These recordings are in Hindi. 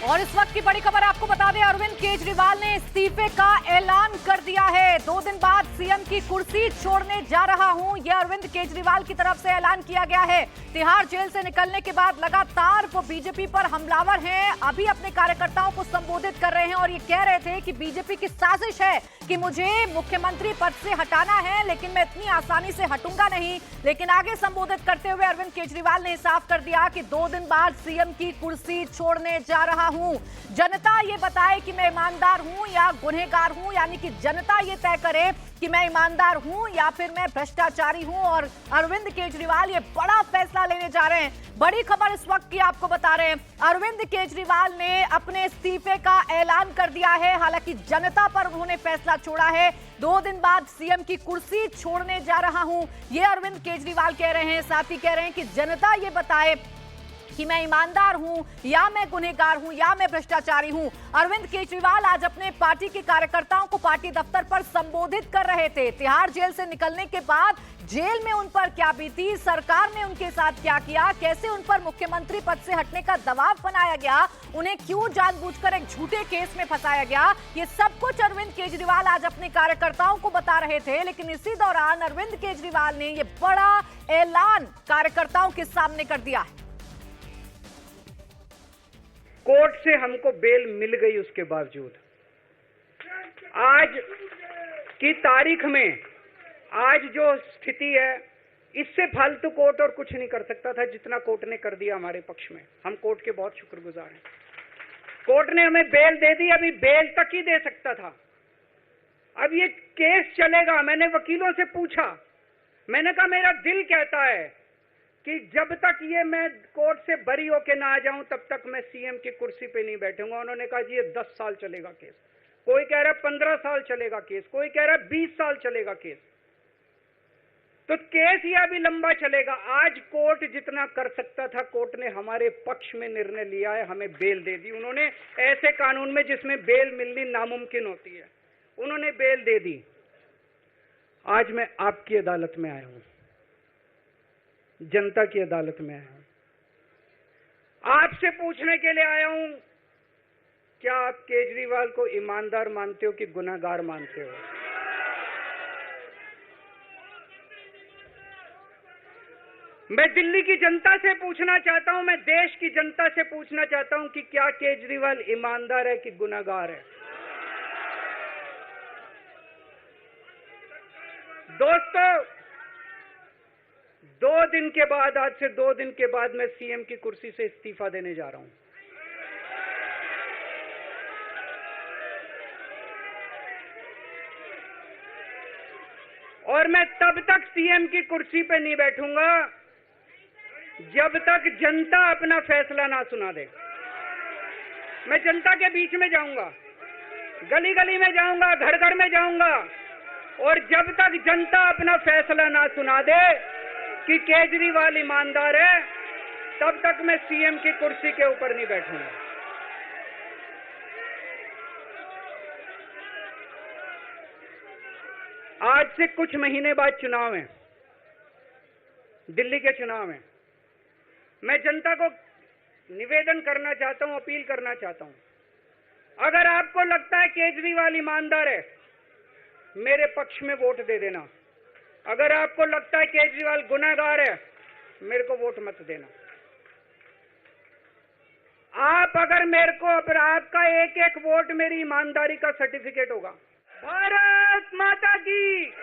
और इस वक्त की बड़ी खबर आपको बता दें, अरविंद केजरीवाल ने इस्तीफे का ऐलान कर दिया है। 2 दिन बाद सीएम की कुर्सी छोड़ने जा रहा हूं, यह अरविंद केजरीवाल की तरफ से ऐलान किया गया है। तिहाड़ जेल से निकलने के बाद लगातार वो बीजेपी पर हमलावर हैं। अभी अपने कार्यकर्ताओं को संबोधित कर रहे हैं और ये कह रहे थे कि बीजेपी की साजिश है कि मुझे मुख्यमंत्री पद से हटाना है, लेकिन मैं इतनी आसानी से हटूंगा नहीं। लेकिन आगे संबोधित करते हुए अरविंद केजरीवाल ने साफ कर दिया कि 2 दिन बाद सीएम की कुर्सी छोड़ने जा रहा हूं। जनता ये बताए कि मैं ईमानदार हूं या गुनहगार हूं, यानी कि जनता ये तय करे कि मैं ईमानदार हूं या फिर मैं भ्रष्टाचारी हूं। और अरविंद केजरीवाल ये बड़ा फैसला लेने जा रहे हैं। बड़ी खबर इस वक्त की आपको बता रहे हैं, अरविंद केजरीवाल ने अपने इस्तीफे का ऐलान कर दिया है। हालांकि जनता पर उन्होंने फैसला छोड़ा है। 2 दिन बाद सीएम की कुर्सी छोड़ने जा रहा हूं, ये अरविंद केजरीवाल कह रहे हैं। साथ ही कह रहे हैं कि जनता ये बताए कि मैं ईमानदार हूं या मैं गुनहगार हूं या मैं भ्रष्टाचारी हूं। अरविंद केजरीवाल आज अपने पार्टी के कार्यकर्ताओं को पार्टी दफ्तर पर संबोधित कर रहे थे। तिहाड़ जेल से निकलने के बाद जेल में उन पर क्या बीती, सरकार ने उनके साथ क्या किया, कैसे उन पर मुख्यमंत्री पद से हटने का दबाव बनाया गया, उन्हें क्यों जानबूझकर एक झूठे केस में फंसाया गया, ये सब कुछ अरविंद केजरीवाल आज अपने कार्यकर्ताओं को बता रहे थे। लेकिन इसी दौरान अरविंद केजरीवाल ने ये बड़ा ऐलान कार्यकर्ताओं के सामने कर दिया है। कोर्ट से हमको बेल मिल गई, उसके बावजूद आज की तारीख में आज जो स्थिति है, इससे फालतू कोर्ट और कुछ नहीं कर सकता था जितना कोर्ट ने कर दिया हमारे पक्ष में। हम कोर्ट के बहुत शुक्रगुजार हैं। कोर्ट ने हमें बेल दे दी, अभी बेल तक ही दे सकता था। अब ये केस चलेगा। मैंने वकीलों से पूछा, मैंने कहा मेरा दिल कहता है कि जब तक ये मैं कोर्ट से बरी होके ना आ जाऊं तब तक मैं सीएम की कुर्सी पे नहीं बैठूंगा। उन्होंने कहा जी ये 10 साल चलेगा केस, कोई कह रहा है 15 साल चलेगा केस, कोई कह रहा है 20 साल चलेगा केस। तो केस ये अभी लंबा चलेगा। आज कोर्ट जितना कर सकता था, कोर्ट ने हमारे पक्ष में निर्णय लिया है, हमें बेल दे दी। उन्होंने ऐसे कानून में जिसमें बेल मिलनी नामुमकिन होती है, उन्होंने बेल दे दी। आज मैं आपकी अदालत में आया हूं, जनता की अदालत में आया हूं, आपसे पूछने के लिए आया हूं, क्या आप केजरीवाल को ईमानदार मानते हो कि गुनहगार मानते हो? मैं दिल्ली की जनता से पूछना चाहता हूं, मैं देश की जनता से पूछना चाहता हूं कि क्या केजरीवाल ईमानदार है कि गुनहगार है? दोस्तों, 2 दिन के बाद, आज से 2 दिन के बाद मैं सीएम की कुर्सी से इस्तीफा देने जा रहा हूं। और मैं तब तक सीएम की कुर्सी पे नहीं बैठूंगा जब तक जनता अपना फैसला ना सुना दे। मैं जनता के बीच में जाऊंगा, गली गली में जाऊंगा, घर घर में जाऊंगा, और जब तक जनता अपना फैसला ना सुना दे कि केजरीवाल ईमानदार है, तब तक मैं सीएम की कुर्सी के ऊपर नहीं बैठूंगा। आज से कुछ महीने बाद चुनाव है, दिल्ली के चुनाव है। मैं जनता को निवेदन करना चाहता हूं, अपील करना चाहता हूं, अगर आपको लगता है केजरीवाल ईमानदार है, मेरे पक्ष में वोट दे देना। अगर आपको लगता है केजरीवाल गुनहगार है, मेरे को वोट मत देना। आप अगर मेरे को, अगर आपका एक एक वोट मेरी ईमानदारी का सर्टिफिकेट होगा। भारत माता की।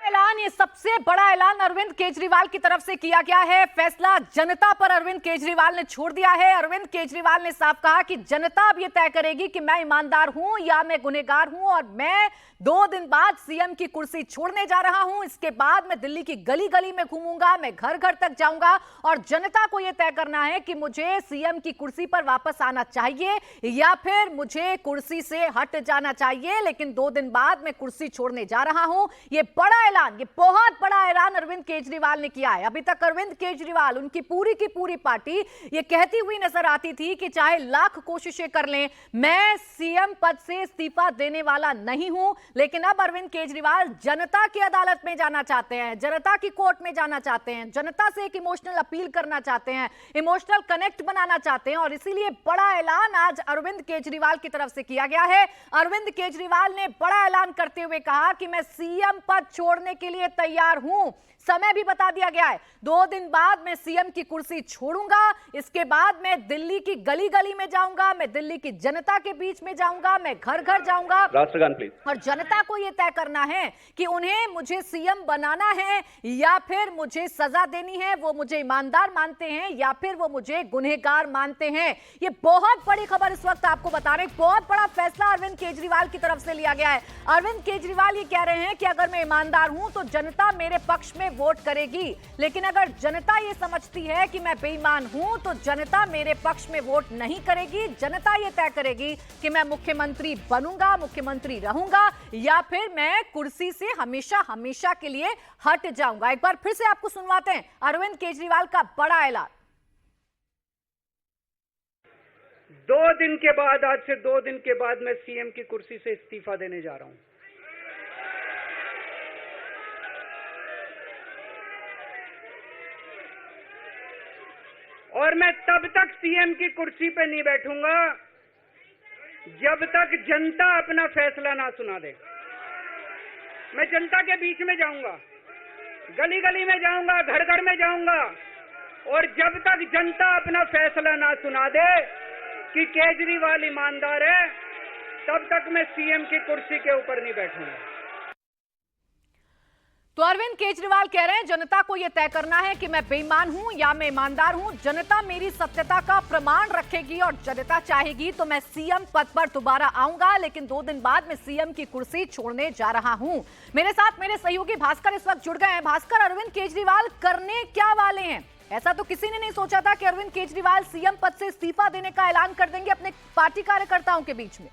ऐलान, ये सबसे बड़ा ऐलान अरविंद केजरीवाल की तरफ से किया गया है। फैसला जनता पर अरविंद केजरीवाल ने छोड़ दिया है। अरविंद केजरीवाल ने साफ कहा कि जनता अब ये तय करेगी कि मैं ईमानदार हूं या मैं गुनहगार हूं, और मैं 2 दिन बाद सीएम की कुर्सी छोड़ने जा रहा हूं। इसके बाद मैं दिल्ली की गली गली में घूमूंगा, मैं घर घर तक जाऊंगा, और जनता को यह तय करना है कि मुझे सीएम की कुर्सी पर वापस आना चाहिए या फिर मुझे कुर्सी से हट जाना चाहिए। लेकिन 2 दिन बाद मैं कुर्सी छोड़ने जा रहा हूं। ये बड़ा ऐलान, ये बहुत बड़ा ऐलान अरविंद केजरीवाल ने किया है। अभी तक अरविंद केजरीवाल, उनकी पूरी की पूरी पार्टी ये कहती हुई नजर आती थी कि चाहे लाख कोशिशें कर लें, मैं सीएम पद से इस्तीफा देने वाला नहीं हूं। लेकिन अब अरविंद केजरीवाल जनता की अदालत में जाना चाहते हैं, जनता की कोर्ट में जाना चाहते हैं, जनता से एक इमोशनल अपील करना चाहते हैं, इमोशनल कनेक्ट बनाना चाहते हैं। और इसीलिए बड़ा ऐलान आज अरविंद केजरीवाल की तरफ से किया गया है। अरविंद केजरीवाल ने बड़ा ऐलान करते हुए कहा कि मैं सीएम पद छोड़ने के लिए तैयार हूं। समय भी बता दिया गया है, 2 दिन बाद मैं सीएम की कुर्सी छोड़ूंगा। इसके बाद मैं दिल्ली की गली गली में जाऊंगा, मैं दिल्ली की जनता के बीच में जाऊंगा, मैं घर घर जाऊंगा। राष्ट्रगान प्लीज। और जनता को यह तय करना है कि उन्हें मुझे सीएम बनाना है या फिर मुझे सजा देनी है। वो मुझे ईमानदार मानते हैं या फिर वो मुझे गुनहगार मानते हैं। ये बहुत बड़ी खबर इस वक्त आपको बता रहे हैं। बहुत बड़ा फैसला अरविंद केजरीवाल की तरफ से लिया गया है। अरविंद केजरीवाल ये कह रहे हैं कि अगर मैं ईमानदार हूं तो जनता मेरे पक्ष में वोट करेगी, लेकिन अगर जनता ये समझती है कि मैं बेईमान हूं तो जनता मेरे पक्ष में वोट नहीं करेगी। जनता ये तय करेगी कि मैं मुख्यमंत्री बनूंगा, मुख्यमंत्री रहूंगा या फिर मैं कुर्सी से हमेशा हमेशा के लिए हट जाऊंगा। एक बार फिर से आपको सुनवाते हैं अरविंद केजरीवाल का बड़ा ऐलान। 2 दिन के बाद, आज से 2 दिन के बाद मैं सीएम की कुर्सी से इस्तीफा देने जा रहा हूं। और मैं तब तक सीएम की कुर्सी पे नहीं बैठूंगा जब तक जनता अपना फैसला ना सुना दे। मैं जनता के बीच में जाऊंगा, गली गली में जाऊंगा, घर घर में जाऊंगा, और जब तक जनता अपना फैसला ना सुना दे कि केजरीवाल ईमानदार है, तब तक मैं सीएम की कुर्सी के ऊपर नहीं बैठूंगा। तो अरविंद केजरीवाल कह रहे हैं जनता को यह तय करना है कि मैं बेईमान हूं या मैं ईमानदार हूं। जनता मेरी सत्यता का प्रमाण रखेगी और जनता चाहेगी तो मैं सीएम पद पर दोबारा आऊंगा, लेकिन 2 दिन बाद मैं सीएम की कुर्सी छोड़ने जा रहा हूं। मेरे साथ मेरे सहयोगी भास्कर इस वक्त जुड़ गए हैं। भास्कर, अरविंद केजरीवाल करने क्या वाले हैं? ऐसा तो किसी ने नहीं सोचा था कि अरविंद केजरीवाल सीएम पद से इस्तीफा देने का ऐलान कर देंगे अपने पार्टी कार्यकर्ताओं के बीच में।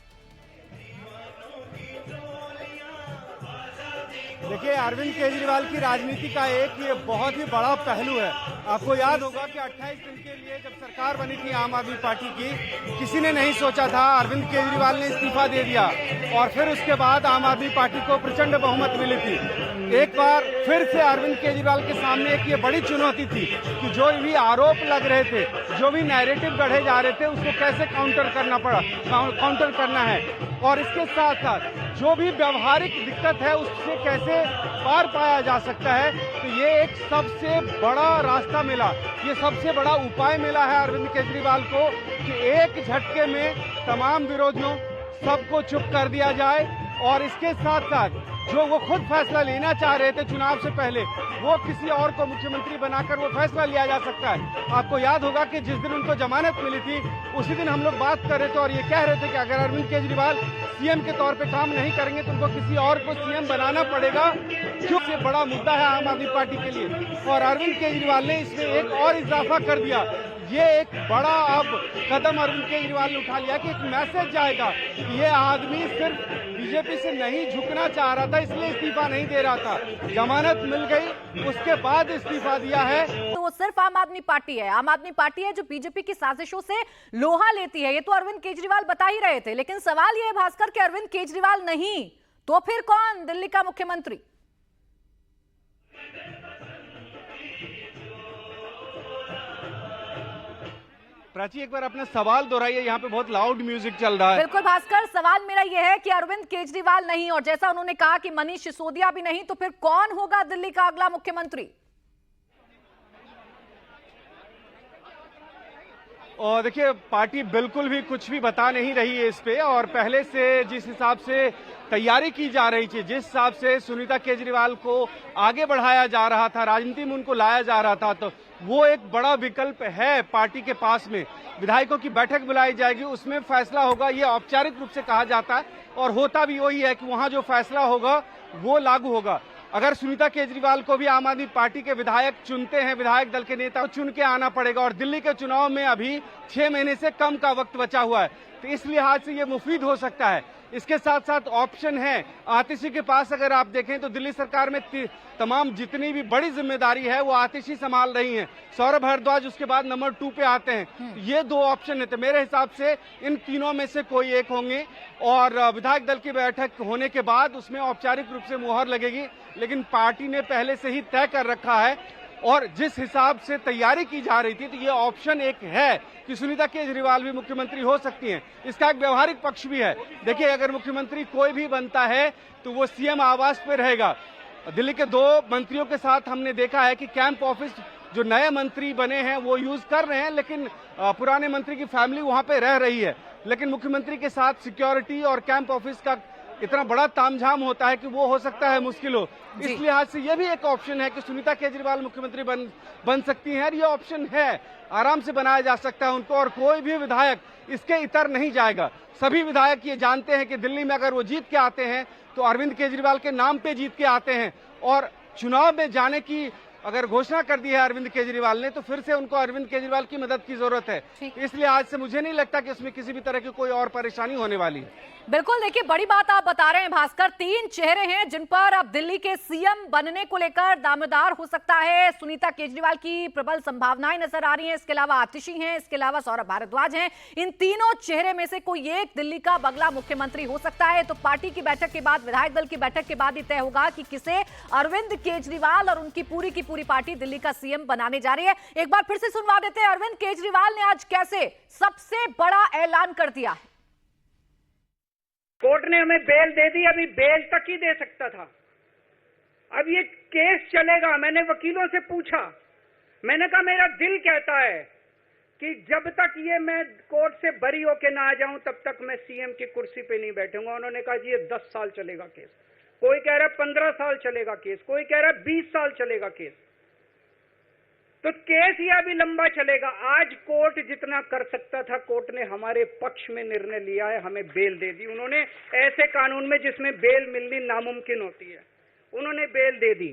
देखिए, अरविंद केजरीवाल की राजनीति का एक ये बहुत ही बड़ा पहलू है। आपको याद होगा कि 28 दिन के लिए जब सरकार बनी थी आम आदमी पार्टी की, किसी ने नहीं सोचा था, अरविंद केजरीवाल ने इस्तीफा दे दिया और फिर उसके बाद आम आदमी पार्टी को प्रचंड बहुमत मिली थी। एक बार फिर से अरविंद केजरीवाल के सामने एक ये बड़ी चुनौती थी कि जो भी आरोप लग रहे थे, जो भी नैरेटिव गढ़े जा रहे थे, उसको कैसे काउंटर करना है और इसके साथ साथ जो भी व्यवहारिक दिक्कत है उससे कैसे पार पाया जा सकता है। तो ये एक सबसे बड़ा रास्ता मिला, ये सबसे बड़ा उपाय मिला है अरविंद केजरीवाल को कि एक झटके में तमाम विरोधियों सबको चुप कर दिया जाए और इसके साथ साथ जो वो खुद फैसला लेना चाह रहे थे चुनाव से पहले, वो किसी और को मुख्यमंत्री बनाकर वो फैसला लिया जा सकता है। आपको याद होगा कि जिस दिन उनको जमानत मिली थी उसी दिन हम लोग बात कर रहे थे और ये कह रहे थे कि अगर अरविंद केजरीवाल सीएम के तौर पे काम नहीं करेंगे तो उनको किसी और को सीएम बनाना पड़ेगा, जो सबसे बड़ा मुद्दा है आम आदमी पार्टी के लिए। और अरविंद केजरीवाल ने इसमें एक और इजाफा कर दिया। ये एक बड़ा अब कदम अरविंद केजरीवाल ने उठा लिया कि एक मैसेज जाएगा कि ये आदमी सिर्फ बीजेपी से नहीं झुकना चाह रहा था, इसलिए इस्तीफा नहीं दे रहा था। जमानत मिल गई, उसके बाद इस्तीफा दिया है। तो वो सिर्फ आम आदमी पार्टी है, आम आदमी पार्टी है जो बीजेपी की साजिशों से लोहा लेती है। ये तो अरविंद केजरीवाल बता ही रहे थे, लेकिन सवाल ये है भास्कर कि अरविंद केजरीवाल नहीं तो फिर कौन दिल्ली का मुख्यमंत्री? प्राची, एक बार अपना सवाल दोहराइए, यहाँ पे बहुत लाउड म्यूजिक चल रहा है। बिल्कुल भास्कर, सवाल मेरा यह है कि अरविंद केजरीवाल नहीं और जैसा उन्होंने कहा कि मनीष सिसोदिया भी नहीं, तो फिर कौन होगा दिल्ली का अगला मुख्यमंत्री? और देखिए, पार्टी बिल्कुल भी कुछ भी बता नहीं रही है इस पे, और पहले से जिस हिसाब से तैयारी की जा रही थी, जिस हिसाब से सुनीता केजरीवाल को आगे बढ़ाया जा रहा था, राजनीति में उनको लाया जा रहा था, तो वो एक बड़ा विकल्प है पार्टी के पास में। विधायकों की बैठक बुलाई जाएगी, उसमें फैसला होगा, ये औपचारिक रूप से कहा जाता है और होता भी वही है कि वहां जो फैसला होगा वो लागू होगा। अगर सुनीता केजरीवाल को भी आम आदमी पार्टी के विधायक चुनते हैं, विधायक दल के नेता चुन के आना पड़ेगा और दिल्ली के चुनाव में अभी 6 महीने से कम का वक्त बचा हुआ है, तो इस लिहाज से ये मुफीद हो सकता है इसके साथ साथ ऑप्शन है आतिशी के पास। अगर आप देखें तो दिल्ली सरकार में तमाम जितनी भी बड़ी जिम्मेदारी है वो आतिशी संभाल रही हैं। सौरभ भारद्वाज उसके बाद नंबर 2 पे आते हैं। ये 2 ऑप्शन है, तो मेरे हिसाब से इन तीनों में से कोई एक होंगे और विधायक दल की बैठक होने के बाद उसमें औपचारिक रूप से मुहर लगेगी। लेकिन पार्टी ने पहले से ही तय कर रखा है और जिस हिसाब से तैयारी की जा रही थी, तो ये ऑप्शन एक है कि सुनीता केजरीवाल भी मुख्यमंत्री हो सकती हैं। इसका एक व्यवहारिक पक्ष भी है। देखिए, अगर मुख्यमंत्री कोई भी बनता है तो वो सीएम आवास पे रहेगा। दिल्ली के 2 मंत्रियों के साथ हमने देखा है कि कैंप ऑफिस जो नए मंत्री बने हैं वो यूज कर रहे हैं, लेकिन पुराने मंत्री की फैमिली वहां पे रह रही है। लेकिन मुख्यमंत्री के साथ सिक्योरिटी और कैंप ऑफिस का इतना बड़ा तामझाम होता है कि वो हो सकता है मुश्किल हो। इस लिहाज से ये भी एक ऑप्शन है कि सुनीता केजरीवाल मुख्यमंत्री बन सकती हैं। ये ऑप्शन है, आराम से बनाया जा सकता है उनको, और कोई भी विधायक इसके इतर नहीं जाएगा। सभी विधायक ये जानते हैं कि दिल्ली में अगर वो जीत के आते हैं तो अरविंद केजरीवाल के नाम पे जीत के आते हैं, और चुनाव में जाने की अगर घोषणा कर दी है अरविंद केजरीवाल ने, तो फिर से उनको अरविंद केजरीवाल की मदद की जरूरत है। इसलिए आज से मुझे नहीं लगता कि इसमें किसी भी तरह की कोई और परेशानी होने वाली है। बिल्कुल, देखिए बड़ी बात आप बता रहे हैं भास्कर, 3 चेहरे हैं जिन पर अब दिल्ली के सीएम बनने को लेकर दावेदार हो सकता है। सुनीता केजरीवाल की प्रबल संभावनाएं नजर आ रही हैं, इसके अलावा आतिशी हैं, इसके अलावा सौरभ भारद्वाज हैं। इन तीनों चेहरे में से कोई एक दिल्ली का अगला मुख्यमंत्री हो सकता है। तो पार्टी की बैठक के बाद, विधायक दल की बैठक के बाद ही तय होगा कि किसे अरविंद केजरीवाल और उनकी पूरी पार्टी दिल्ली का सीएम बनाने जा रही है। एक बार फिर से सुनवा देते हैं, अरविंद केजरीवाल ने आज कैसे सबसे बड़ा ऐलान कर दिया है। कोर्ट ने हमें बेल दे दी, अभी बेल तक ही दे सकता था। अब ये केस चलेगा। मैंने वकीलों से पूछा, मैंने कहा मेरा दिल कहता है कि जब तक ये मैं कोर्ट से बरी होके ना आ जाऊं तब तक मैं सीएम की कुर्सी पे नहीं बैठूंगा। उन्होंने कहा जी ये 10 साल चलेगा केस, कोई कह रहा है 15 साल चलेगा केस, कोई कह रहा है 20 साल चलेगा केस। तो केस ये अभी लंबा चलेगा। आज कोर्ट जितना कर सकता था, कोर्ट ने हमारे पक्ष में निर्णय लिया है, हमें बेल दे दी। उन्होंने ऐसे कानून में जिसमें बेल मिलनी नामुमकिन होती है, उन्होंने बेल दे दी।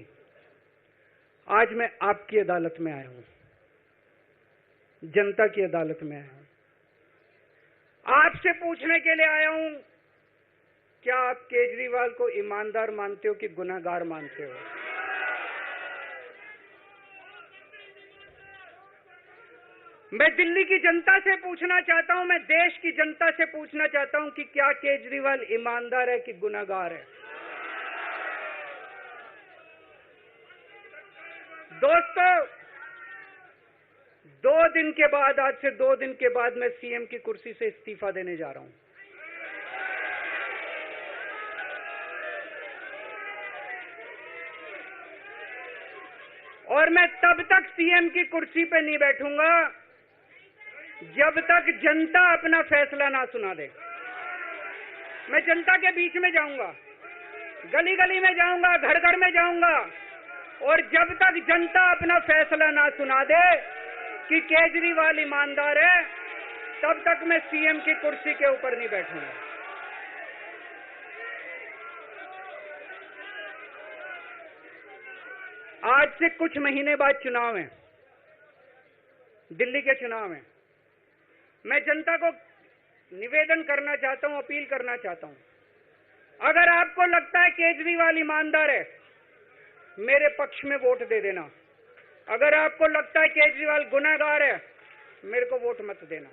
आज मैं आपकी अदालत में आया हूं, जनता की अदालत में आया हूं, आपसे पूछने के लिए आया हूं, क्या आप केजरीवाल को ईमानदार मानते हो कि गुनहगार मानते हो? मैं दिल्ली की जनता से पूछना चाहता हूं, मैं देश की जनता से पूछना चाहता हूं कि क्या केजरीवाल ईमानदार है कि गुनहगार है? दोस्तों, 2 दिन के बाद, आज से 2 दिन के बाद मैं सीएम की कुर्सी से इस्तीफा देने जा रहा हूं। और मैं तब तक सीएम की कुर्सी पे नहीं बैठूंगा जब तक जनता अपना फैसला ना सुना दे। मैं जनता के बीच में जाऊंगा, गली गली में जाऊंगा, घर घर में जाऊंगा, और जब तक जनता अपना फैसला ना सुना दे कि केजरीवाल ईमानदार है, तब तक मैं सीएम की कुर्सी के ऊपर नहीं बैठूंगा। आज से कुछ महीने बाद चुनाव है, दिल्ली के चुनाव हैं। मैं जनता को निवेदन करना चाहता हूं, अपील करना चाहता हूं, अगर आपको लगता है केजरीवाल ईमानदार है, मेरे पक्ष में वोट दे देना। अगर आपको लगता है केजरीवाल गुनहगार है, मेरे को वोट मत देना।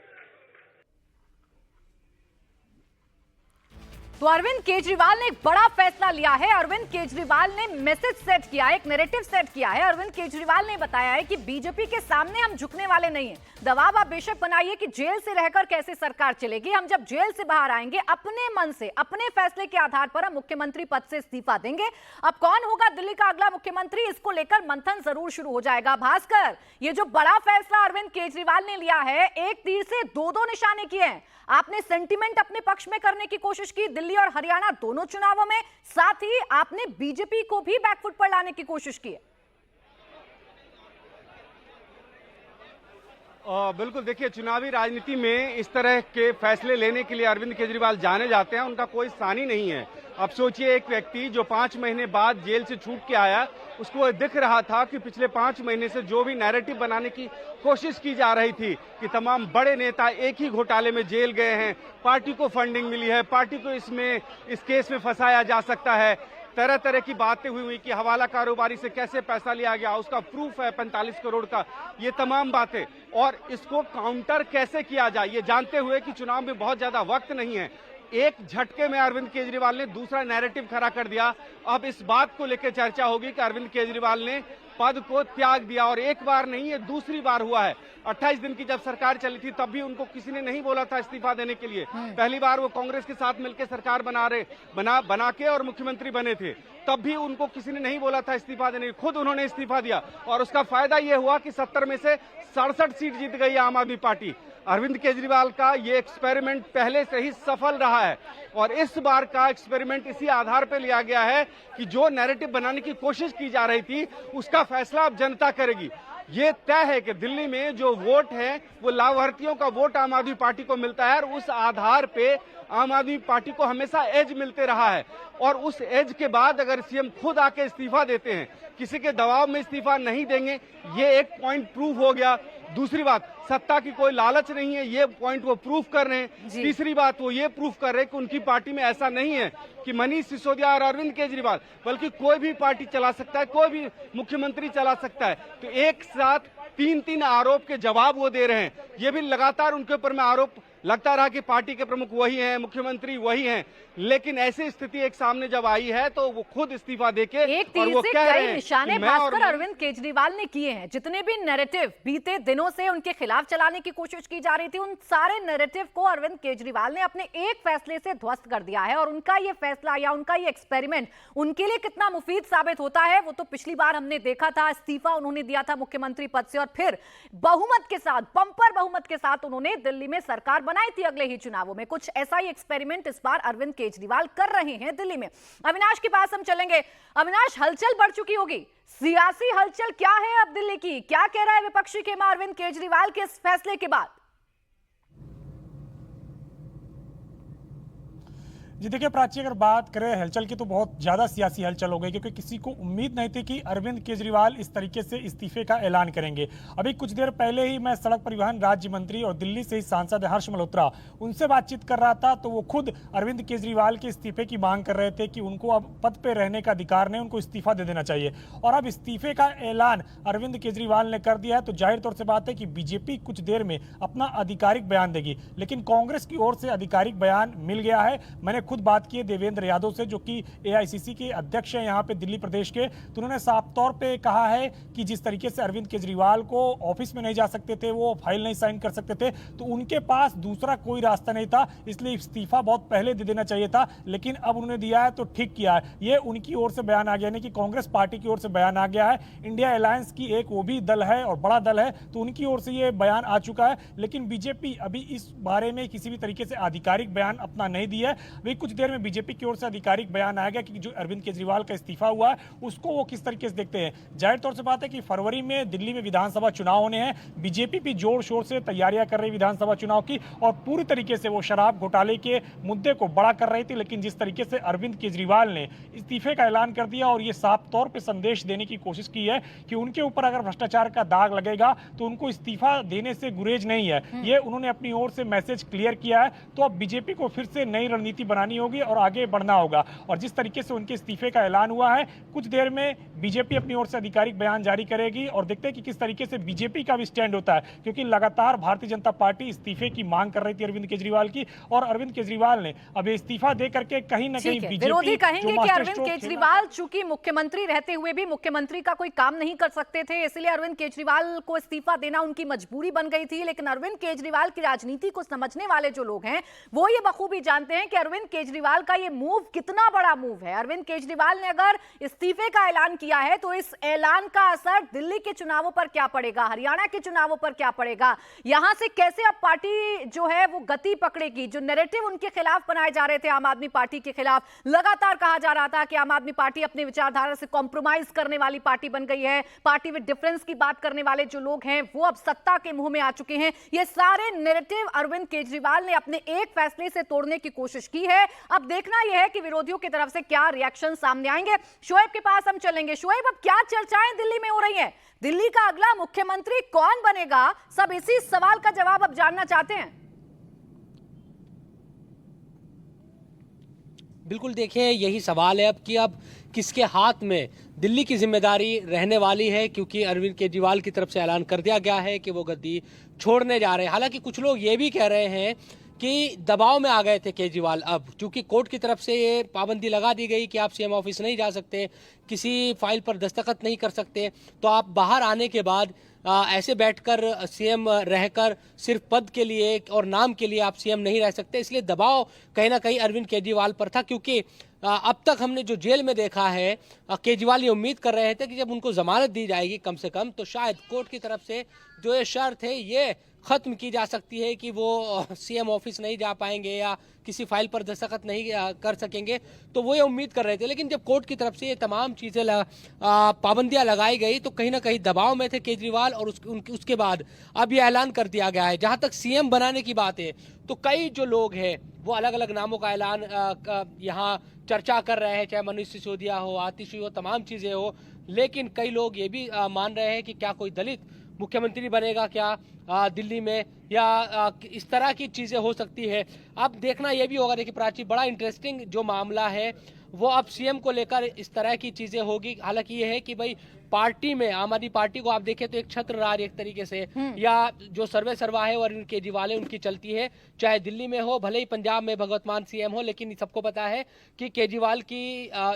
तो अरविंद केजरीवाल ने एक बड़ा फैसला लिया है। अरविंद केजरीवाल ने मैसेज सेट किया है, एक नैरेटिव सेट किया है। अरविंद केजरीवाल ने बताया है कि बीजेपी के सामने हम झुकने वाले नहीं हैं। दबाव आप बेशक बनाइए कि जेल से रहकर कैसे सरकार चलेगी, हम जब जेल से बाहर आएंगे अपने मन से, अपने फैसले के आधार पर हम मुख्यमंत्री पद से इस्तीफा देंगे। अब कौन होगा दिल्ली का अगला मुख्यमंत्री, इसको लेकर मंथन जरूर शुरू हो जाएगा। भास्कर, ये जो बड़ा फैसला अरविंद केजरीवाल ने लिया है, एक तीर से 2 निशाने किए हैं। आपने सेंटीमेंट अपने पक्ष में करने की कोशिश की दिल्ली और हरियाणा दोनों चुनावों में, साथ ही आपने बीजेपी को भी बैकफुट पर लाने की कोशिश की है। बिल्कुल, देखिए चुनावी राजनीति में इस तरह के फैसले लेने के लिए अरविंद केजरीवाल जाने जाते हैं, उनका कोई सानी नहीं है। अब सोचिए, एक व्यक्ति जो 5 महीने बाद जेल से छूट के आया, उसको दिख रहा था कि पिछले 5 महीने से जो भी नैरेटिव बनाने की कोशिश की जा रही थी कि तमाम बड़े नेता एक ही घोटाले में जेल गए हैं, पार्टी को फंडिंग मिली है, पार्टी को इस केस में फंसाया जा सकता है, तरह तरह की बातें हुई कि हवाला कारोबारी से कैसे पैसा लिया गया, उसका प्रूफ है 45 करोड़ का, ये तमाम बातें। और इसको काउंटर कैसे किया जाए, ये जानते हुए कि चुनाव में बहुत ज्यादा वक्त नहीं है, एक झटके में अरविंद केजरीवाल ने दूसरा नैरेटिव खड़ा कर दिया। अब इस बात को लेकर चर्चा होगी कि अरविंद केजरीवाल ने पद को त्याग दिया, और एक बार नहीं, ये दूसरी बार हुआ है। 28 दिन की जब सरकार चली थी तब भी उनको किसी ने नहीं बोला था इस्तीफा देने के लिए। पहली बार वो कांग्रेस के साथ मिलकर सरकार बना के और मुख्यमंत्री बने थे, तब भी उनको किसी ने नहीं बोला था इस्तीफा देने, खुद उन्होंने इस्तीफा दिया, और उसका फायदा ये हुआ कि 70 में से 67 सीट जीत गई आम आदमी पार्टी। अरविंद केजरीवाल का ये एक्सपेरिमेंट पहले से ही सफल रहा है, और इस बार का एक्सपेरिमेंट इसी आधार पर लिया गया है कि जो नैरेटिव बनाने की कोशिश की जा रही थी उसका फैसला अब जनता करेगी। ये तय है कि दिल्ली में जो वोट है वो लाभार्थियों का वोट आम आदमी पार्टी को मिलता है, और उस आधार पे आम आदमी पार्टी को हमेशा एज मिलते रहा है। और उस एज के बाद अगर सीएम खुद आके इस्तीफा देते हैं, किसी के दबाव में इस्तीफा नहीं देंगे, ये एक पॉइंट प्रूव हो गया। दूसरी बात, सत्ता की कोई लालच नहीं है, ये पॉइंट वो प्रूफ कर रहे हैं। तीसरी बात, वो ये प्रूफ कर रहे हैं कि उनकी पार्टी में ऐसा नहीं है कि मनीष सिसोदिया और अरविंद केजरीवाल, बल्कि कोई भी पार्टी चला सकता है, कोई भी मुख्यमंत्री चला सकता है। तो एक साथ 3-3 आरोप के जवाब वो दे रहे हैं। ये भी लगातार उनके ऊपर में आरोप लगता रहा कि पार्टी के प्रमुख वही हैं, मुख्यमंत्री वही हैं, लेकिन ऐसी स्थिति एक सामने जब आई है तो वो खुद इस्तीफा देके एक तीर से कई निशाने भास्कर अरविंद केजरीवाल ने किए हैं। जितने भी नैरेटिव बीते दिनों से उनके खिलाफ चलाने की कोशिश की जा रही थी, उन सारे नैरेटिव को अरविंद केजरीवाल ने अपने एक फैसले से ध्वस्त कर दिया है। और उनका ये फैसला या उनका ये एक्सपेरिमेंट उनके लिए कितना मुफीद साबित होता है वो तो पिछली बार हमने देखा था। इस्तीफा उन्होंने दिया था मुख्यमंत्री पद से, और फिर बहुमत के साथ, बंपर बहुमत के साथ उन्होंने दिल्ली में सरकार बनाई थी अगले ही चुनावों में। कुछ ऐसा ही एक्सपेरिमेंट इस बार अरविंद केजरीवाल कर रहे हैं दिल्ली में। अविनाश के पास हम चलेंगे। अविनाश, हलचल बढ़ चुकी होगी, सियासी हलचल क्या है अब दिल्ली की? क्या कह रहा है विपक्षी के अरविंद केजरीवाल के इस फैसले के बाद? जी देखिए प्राची, अगर बात करें हलचल की तो बहुत ज़्यादा सियासी हलचल हो गई, क्योंकि किसी को उम्मीद नहीं थी कि अरविंद केजरीवाल इस तरीके से इस्तीफे का ऐलान करेंगे। अभी कुछ देर पहले ही मैं सड़क परिवहन राज्य मंत्री और दिल्ली से ही सांसद हर्ष मल्होत्रा, उनसे बातचीत कर रहा था, तो वो खुद अरविंद केजरीवाल के इस्तीफे की मांग कर रहे थे कि उनको अब पद पर रहने का अधिकार नहीं, उनको इस्तीफा दे देना चाहिए। और अब इस्तीफे का ऐलान अरविंद केजरीवाल ने कर दिया है, तो जाहिर तौर से बात है कि बीजेपी कुछ देर में अपना आधिकारिक बयान देगी। लेकिन कांग्रेस की ओर से आधिकारिक बयान मिल गया है। मैंने खुद बात की देवेंद्र यादव से, जो कि एआईसीसी के अध्यक्ष हैं यहाँ पे दिल्ली प्रदेश के, तो उन्होंने साफ तौर पे कहा है कि जिस तरीके से अरविंद केजरीवाल को ऑफिस में नहीं जा सकते थे, वो फाइल नहीं साइन कर सकते थे, तो उनके पास दूसरा कोई रास्ता नहीं था, इसलिए इस्तीफा बहुत पहले दे देना चाहिए था। लेकिन अब उन्होंने दिया है तो ठीक किया है। ये उनकी ओर से बयान आ गया, यानी कि कांग्रेस पार्टी की ओर से बयान आ गया है। इंडिया अलायंस की एक वो भी दल है और बड़ा दल है, तो उनकी ओर से ये बयान आ चुका है। लेकिन बीजेपी अभी इस बारे में किसी भी तरीके से आधिकारिक बयान अपना नहीं दिया है। अभी कुछ देर में बीजेपी की ओर से आधिकारिक बयान आएगा कि जो अरविंद केजरीवाल का इस्तीफा हुआ है उसको वो किस तरीके से देखते हैं। जाहिर तौर से बात है कि फरवरी में दिल्ली में विधानसभा चुनाव होने हैं। बीजेपी भी जोर शोर से तैयारियां कर रही विधानसभा चुनाव की, और पूरी तरीके से वो शराब घोटाले के मुद्दे को बड़ा कर रही थी। लेकिन जिस तरीके से अरविंद केजरीवाल ने इस्तीफे का ऐलान कर दिया और ये साफ तौर पर संदेश देने की कोशिश की है कि उनके ऊपर अगर भ्रष्टाचार का दाग लगेगा तो उनको इस्तीफा देने से गुरेज नहीं है, ये उन्होंने अपनी ओर से मैसेज क्लियर किया है। तो अब बीजेपी को फिर से नई रणनीति बनानी होगी और आगे बढ़ना होगा। और जिस तरीके से उनके इस्तीफे का ऐलान हुआ है, कुछ देर में बीजेपी अपनी ओर से आधिकारिक बयान जारी करेगी, और देखते हैं कि किस तरीके से बीजेपी का भी स्टैंड होता है, क्योंकि लगातार भारतीय जनता पार्टी इस्तीफे की मांग कर रही थी अरविंद केजरीवाल की, और अरविंद केजरीवाल ने अब इस्तीफा दे करके कहीं ना कहीं बीजेपी, विरोधी कहेंगे कि अरविंद केजरीवाल चूंकि मुख्यमंत्री रहते हुए भी मुख्यमंत्री का कोई काम नहीं कर सकते थे, इसलिए अरविंद केजरीवाल को इस्तीफा देना उनकी मजबूरी बन गई थी। लेकिन अरविंद केजरीवाल की राजनीति को समझने वाले जो लोग हैं वो ये बखूबी जानते हैं कि अरविंद केजरीवाल का ये मूव कितना बड़ा मूव है। अरविंद केजरीवाल ने अगर इस्तीफे का ऐलान किया है तो इस ऐलान का असर दिल्ली के चुनावों पर क्या पड़ेगा, हरियाणा के चुनावों पर क्या पड़ेगा, यहां से कैसे अब पार्टी जो है वो गति पकड़ेगी। जो नैरेटिव उनके खिलाफ बनाए जा रहे थे, आम आदमी पार्टी के खिलाफ लगातार कहा जा रहा था कि आम आदमी पार्टी अपनी विचारधारा से कॉम्प्रोमाइज करने वाली पार्टी बन गई है, पार्टी विद डिफरेंस की बात करने वाले जो लोग हैं वो अब सत्ता के मुंह में आ चुके हैं। ये सारे नैरेटिव अरविंद केजरीवाल ने अपने एक फैसले से तोड़ने की कोशिश की है। अब देखना यह है कि विरोधियों की तरफ से क्या रिएक्शन सामने आएंगे। शोएब के पास हम चलेंगे। शोएब, अब क्या चर्चाएं दिल्ली में हो रही हैं? दिल्ली का अगला मुख्यमंत्री कौन बनेगा? सब इसी सवाल का जवाब अब जानना चाहते हैं। बिल्कुल, देखिए यही सवाल है अब कि अब किसके हाथ में दिल्ली की जिम्मेदारी रहने वाली है, क्योंकि अरविंद केजरीवाल की तरफ से ऐलान कर दिया गया है कि वो गद्दी छोड़ने जा रहे हैं। हालांकि कुछ लोग ये भी कह रहे हैं कि दबाव में आ गए थे केजरीवाल, अब क्योंकि कोर्ट की तरफ से ये पाबंदी लगा दी गई कि आप सीएम ऑफिस नहीं जा सकते, किसी फाइल पर दस्तखत नहीं कर सकते, तो आप बाहर आने के बाद ऐसे बैठकर सीएम रहकर सिर्फ पद के लिए और नाम के लिए आप सीएम नहीं रह सकते। इसलिए दबाव कहीं ना कहीं अरविंद केजरीवाल पर था, क्योंकि अब तक हमने जो जेल में देखा है, केजरीवाल ये उम्मीद कर रहे थे कि जब उनको जमानत दी जाएगी कम से कम, तो शायद कोर्ट की तरफ से जो ये शर्त है ये खत्म की जा सकती है कि वो सीएम ऑफिस नहीं जा पाएंगे या किसी फाइल पर दस्तखत नहीं कर सकेंगे, तो वो ये उम्मीद कर रहे थे। लेकिन जब कोर्ट की तरफ से ये तमाम चीज़ें पाबंदियां लगाई गई तो कहीं ना कहीं दबाव में थे केजरीवाल, और उसके बाद अब ये ऐलान कर दिया गया है। जहां तक सीएम बनाने की बात है तो कई जो लोग हैं वो अलग अलग नामों का ऐलान यहाँ चर्चा कर रहे हैं, चाहे मनीष सिसोदिया हो, आतिशी हो, तमाम चीज़ें हो। लेकिन कई लोग ये भी मान रहे हैं कि क्या कोई दलित मुख्यमंत्री बनेगा क्या दिल्ली में, या इस तरह की चीज़ें हो सकती है। अब देखना यह भी होगा। देखिए प्राची, बड़ा इंटरेस्टिंग जो मामला है वो अब सीएम को लेकर इस तरह की चीज़ें होगी। हालांकि ये है कि भाई पार्टी में, आम आदमी पार्टी को आप देखें तो एक छत्र राज एक तरीके से, या जो सर्वे सर्वा है और केजरीवाल है उनकी चलती है, चाहे दिल्ली में हो, भले ही पंजाब में भगवंत मान सीएम हो, लेकिन सबको पता है कि केजरीवाल की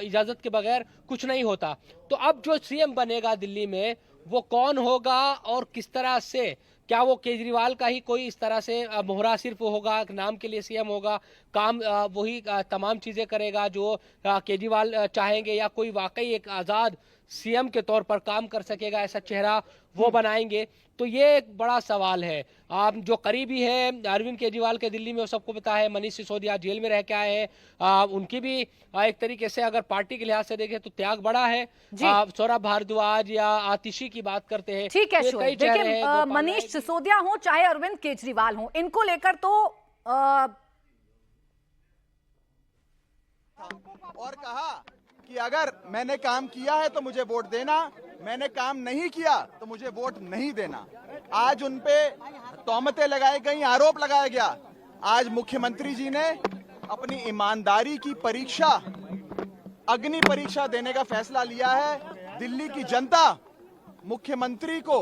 इजाजत के बगैर कुछ नहीं होता। तो अब जो सीएम बनेगा दिल्ली में वो कौन होगा और किस तरह से, क्या वो केजरीवाल का ही कोई इस तरह से मोहरा सिर्फ होगा, नाम के लिए सीएम होगा, काम वही तमाम चीजें करेगा जो केजरीवाल चाहेंगे, या कोई वाकई एक आजाद सीएम के तौर पर काम कर सकेगा, ऐसा चेहरा वो बनाएंगे? तो ये एक बड़ा सवाल है। आप जो करीबी है अरविंद केजरीवाल के दिल्ली में, वो सबको पता है, मनीष सिसोदिया जेल में रह के आए हैं, उनकी भी एक तरीके से अगर पार्टी के लिहाज से देखें तो त्याग बड़ा है। सौरभ भारद्वाज या आतिशी की बात करते हैं, ठीक है। देखिए मनीष सिसोदिया हो चाहे अरविंद केजरीवाल हो, इनको लेकर तो और कहा कि अगर मैंने काम किया है तो मुझे वोट देना, मैंने काम नहीं किया तो मुझे वोट नहीं देना। आज उनपे तोहमतें लगाई गई, आरोप लगाया गया। आज मुख्यमंत्री जी ने अपनी ईमानदारी की परीक्षा, अग्नि परीक्षा देने का फैसला लिया है। दिल्ली की जनता मुख्यमंत्री को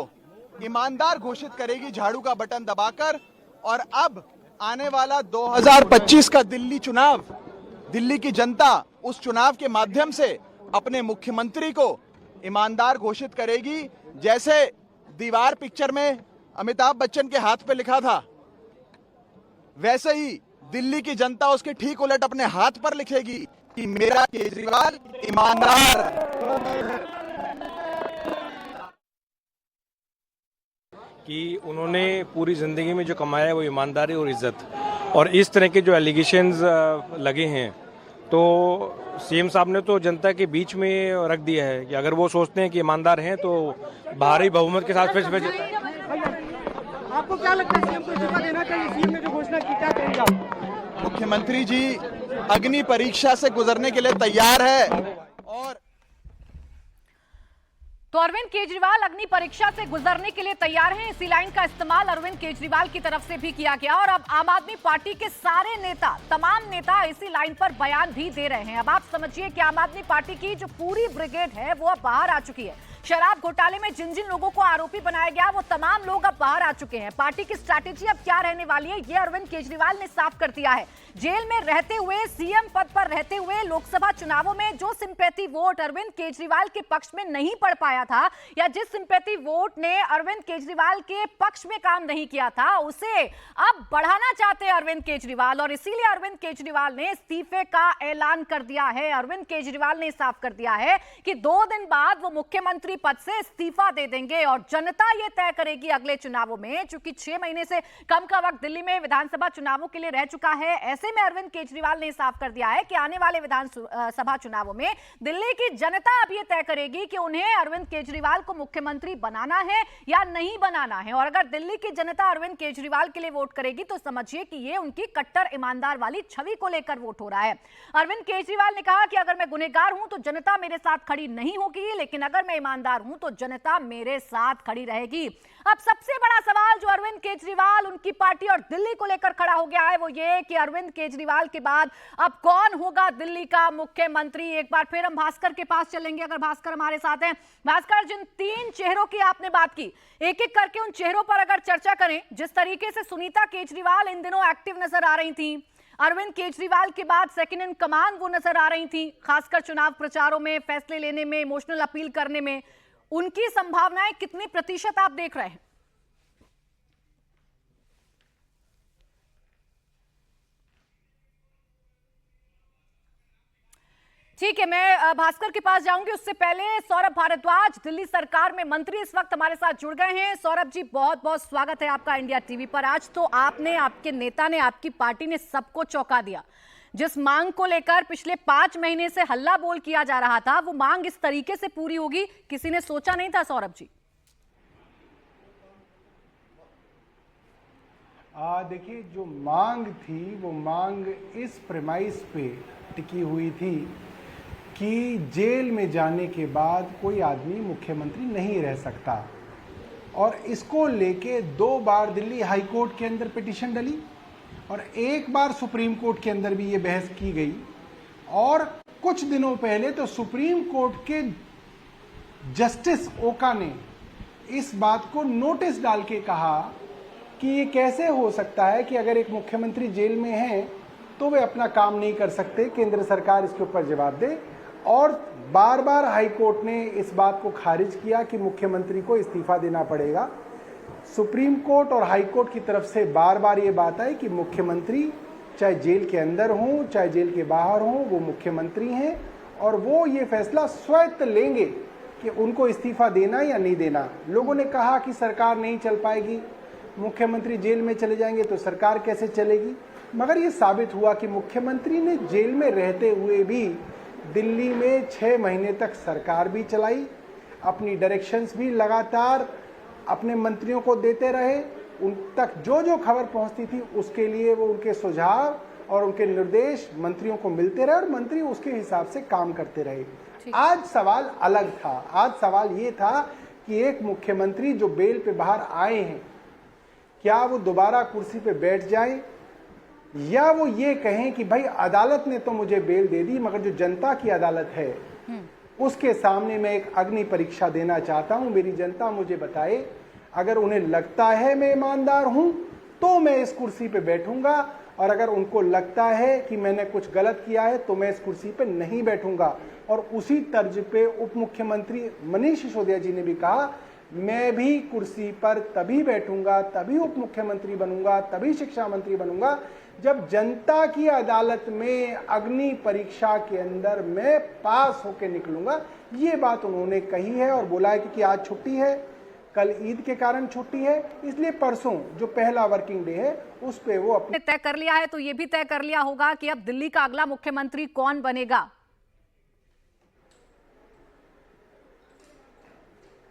ईमानदार घोषित करेगी झाड़ू का बटन दबाकर, और अब आने वाला 2025 का दिल्ली चुनाव, दिल्ली की जनता उस चुनाव के माध्यम से अपने मुख्यमंत्री को ईमानदार घोषित करेगी। जैसे दीवार पिक्चर में अमिताभ बच्चन के हाथ पे लिखा था, वैसे ही दिल्ली की जनता उसके ठीक उलट अपने हाथ पर लिखेगी कि मेरा केजरीवाल ईमानदार। कि उन्होंने पूरी जिंदगी में जो कमाया है वो ईमानदारी और इज्जत, और इस तरह के जो एलिगेशंस लगे हैं तो सीएम साहब ने तो जनता के बीच में रख दिया है कि अगर वो सोचते हैं कि ईमानदार हैं तो भारी बहुमत के साथ फिर से आपको क्या लगता है सीएम को इस्तीफा देना चाहिए? सीएम ने जो घोषणा की, क्या कहेंगे आप? मुख्यमंत्री जी अग्नि परीक्षा से गुजरने के लिए तैयार है, और तो अरविंद केजरीवाल अग्नि परीक्षा से गुजरने के लिए तैयार हैं। इसी लाइन का इस्तेमाल अरविंद केजरीवाल की तरफ से भी किया गया, और अब आम आदमी पार्टी के सारे नेता, तमाम नेता इसी लाइन पर बयान भी दे रहे हैं। अब आप समझिए कि आम आदमी पार्टी की जो पूरी ब्रिगेड है वो अब बाहर आ चुकी है। शराब घोटाले में जिन जिन लोगों को आरोपी बनाया गया वो तमाम लोग अब बाहर आ चुके हैं। पार्टी की स्ट्रैटेजी अब क्या रहने वाली है ये अरविंद केजरीवाल ने साफ कर दिया है। जेल में रहते हुए, सीएम पद पर रहते हुए लोकसभा चुनावों में जो सिंपैथी वोट अरविंद केजरीवाल के पक्ष में नहीं पड़ पाया था, या जिस सिंपैथी वोट ने अरविंद केजरीवाल के पक्ष में काम नहीं किया था, उसे अब बढ़ाना चाहते हैं अरविंद केजरीवाल। और इसीलिए अरविंद केजरीवाल ने इस्तीफे का ऐलान कर दिया है। अरविंद केजरीवाल ने साफ कर दिया है कि 2 दिन बाद वो मुख्यमंत्री पद से इस्तीफा दे देंगे और जनता ये तय करेगी अगले चुनावों में। चूंकि 6 महीने से कम का वक्त दिल्ली में विधानसभा चुनावों के लिए रह चुका है, ऐसे में अरविंद केजरीवाल ने साफ कर दिया है कि आने वाले विधानसभा चुनावों में दिल्ली की जनता अब ये तय करेगी कि उन्हें अरविंद केजरीवाल को मुख्यमंत्री बनाना है या नहीं बनाना है। और अगर दिल्ली की जनता अरविंद केजरीवाल के लिए वोट करेगी तो समझिए कि ये उनकी कट्टर ईमानदार वाली छवि को लेकर वोट हो रहा है। अरविंद केजरीवाल ने कहा कि अगर मैं गुनहगार हूं तो जनता मेरे साथ खड़ी नहीं होगी, लेकिन अगर मैं ईमानदार हूं तो जनता मेरे साथ खड़ी रहेगी। अब सबसे बड़ा सवाल जो अरविंद केजरीवाल, उनकी पार्टी और दिल्ली को लेकर खड़ा हो गया है वो ये कि अरविंद केजरीवाल के बाद अब कौन होगा दिल्ली का मुख्यमंत्री। एक बार फिर हम भास्कर के पास चलेंगे, अगर भास्कर हमारे साथ हैं। भास्कर, जिन 3 चेहरों की आपने बात की, एक एक करके उन चेहरों पर अगर चर्चा करें, जिस तरीके से सुनीता केजरीवाल इन दिनों एक्टिव नजर आ रही थी, अरविंद केजरीवाल के बाद सेकंड इन कमांड वो नजर आ रही थी, खासकर चुनाव प्रचारों में, फैसले लेने में, इमोशनल अपील करने में, उनकी संभावनाएं कितनी प्रतिशत आप देख रहे हैं? ठीक है, मैं भास्कर के पास जाऊंगी, उससे पहले सौरभ भारद्वाज, दिल्ली सरकार में मंत्री, इस वक्त हमारे साथ जुड़ गए हैं। सौरभ जी, बहुत बहुत स्वागत है आपका इंडिया टीवी पर। आज तो आपने, आपके नेता ने, आपकी पार्टी ने सबको चौंका दिया। जिस मांग को लेकर पिछले 5 महीने से हल्ला बोल किया जा रहा था, वो मांग इस तरीके से पूरी होगी किसी ने सोचा नहीं था। सौरभ जी, देखिए, जो मांग थी वो मांग इस प्रेमाइस पे टिकी हुई थी कि जेल में जाने के बाद कोई आदमी मुख्यमंत्री नहीं रह सकता, और इसको लेके 2 बार दिल्ली हाई कोर्ट के अंदर पिटीशन डली और 1 बार सुप्रीम कोर्ट के अंदर भी ये बहस की गई। और कुछ दिनों पहले तो सुप्रीम कोर्ट के जस्टिस ओका ने इस बात को नोटिस डाल के कहा कि ये कैसे हो सकता है कि अगर एक मुख्यमंत्री जेल में है तो वे अपना काम नहीं कर सकते, केंद्र सरकार इसके ऊपर जवाब दे। और बार बार हाई कोर्ट ने इस बात को खारिज किया कि मुख्यमंत्री को इस्तीफा देना पड़ेगा। सुप्रीम कोर्ट और हाई कोर्ट की तरफ से बार बार ये बात आई कि मुख्यमंत्री चाहे जेल के अंदर हों चाहे जेल के बाहर हों, वो मुख्यमंत्री हैं और वो ये फैसला स्वयं लेंगे कि उनको इस्तीफा देना या नहीं देना। लोगों ने कहा कि सरकार नहीं चल पाएगी, मुख्यमंत्री जेल में चले जाएंगे तो सरकार कैसे चलेगी। मगर ये साबित हुआ कि मुख्यमंत्री ने जेल में रहते हुए भी दिल्ली में 6 महीने तक सरकार भी चलाई, अपनी डायरेक्शंस भी लगातार अपने मंत्रियों को देते रहे, उन तक जो जो खबर पहुंचती थी उसके लिए वो उनके सुझाव और उनके निर्देश मंत्रियों को मिलते रहे और मंत्री उसके हिसाब से काम करते रहे। आज सवाल अलग था। आज सवाल ये था कि एक मुख्यमंत्री जो बेल पे बाहर आए हैं, क्या वो दोबारा कुर्सी पे बैठ जाएं या वो ये कहें कि भाई अदालत ने तो मुझे बेल दे दी, मगर जो जनता की अदालत है उसके सामने मैं एक अग्नि परीक्षा देना चाहता हूं। मेरी जनता मुझे बताए, अगर उन्हें लगता है मैं ईमानदार हूं तो मैं इस कुर्सी पे बैठूंगा, और अगर उनको लगता है कि मैंने कुछ गलत किया है तो मैं इस कुर्सी पे नहीं बैठूंगा। और उसी तर्ज पे उप मुख्यमंत्री मनीष सिसोदिया जी ने भी कहा, मैं भी कुर्सी पर तभी बैठूंगा, तभी उप मुख्यमंत्री बनूंगा, तभी शिक्षा मंत्री बनूंगा जब जनता की अदालत में अग्नि परीक्षा के अंदर मैं पास होकर निकलूंगा। ये बात उन्होंने कही है और बोला है कि आज छुट्टी है, कल ईद के कारण छुट्टी है, इसलिए परसों जो पहला वर्किंग डे है उस पे वो अपने तय कर लिया है। तो ये भी तय कर लिया होगा कि अब दिल्ली का अगला मुख्यमंत्री कौन बनेगा।